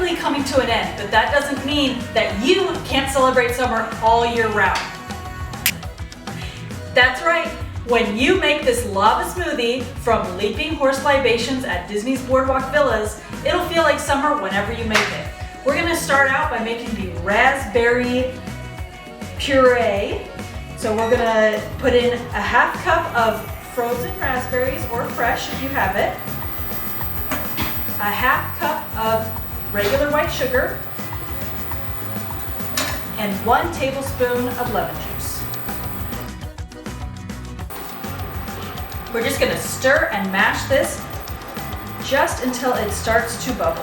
quickly coming to an end, but that doesn't mean that you can't celebrate summer all year round. That's right. When you make this lava smoothie from Leaping Horse Libations at Disney's Boardwalk Villas, it'll feel like summer whenever you make it. We're gonna start out by making the raspberry puree. So we're gonna put in a half cup of frozen raspberries or fresh if you have it, a half cup of regular white sugar, and 1 tablespoon of lemon juice. We're just gonna stir and mash this just until it starts to bubble.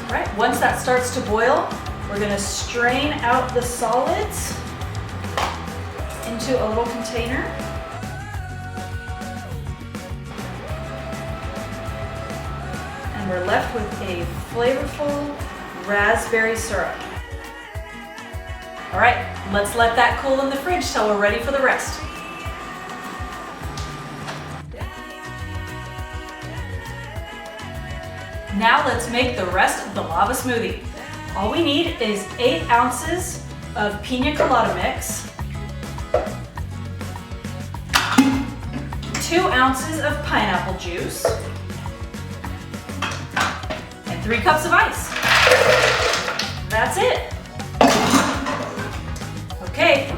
All right, once that starts to boil, we're gonna strain out the solids into a little container. And we're left with a flavorful raspberry syrup. All right, let's let that cool in the fridge till we're ready for the rest. Now let's make the rest of the lava smoothie. All we need is 8 ounces of pina colada mix, 2 ounces of pineapple juice, and 3 cups of ice. That's it. Okay.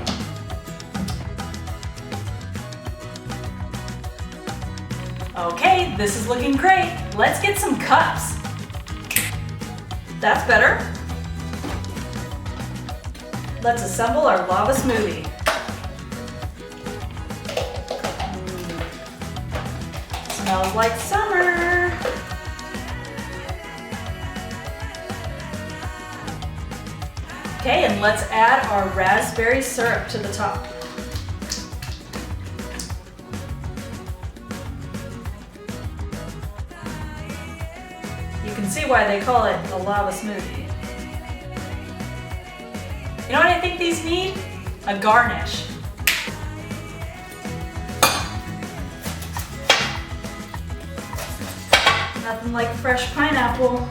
Okay, this is looking great. Let's get some cups. That's better. Let's assemble our lava smoothie. Smells like summer. Okay, and let's add our raspberry syrup to the top. You can see why they call it a lava smoothie. You know what I think these need? A garnish. Nothing like fresh pineapple.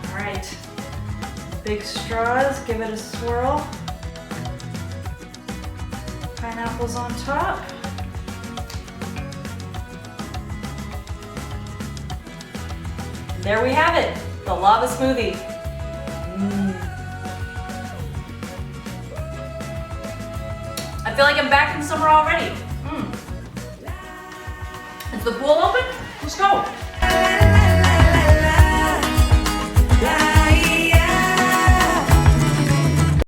All right, big straws, give it a swirl. Pineapples on top. And there we have it, the lava smoothie. I feel like I'm back in summer already. Is the pool open?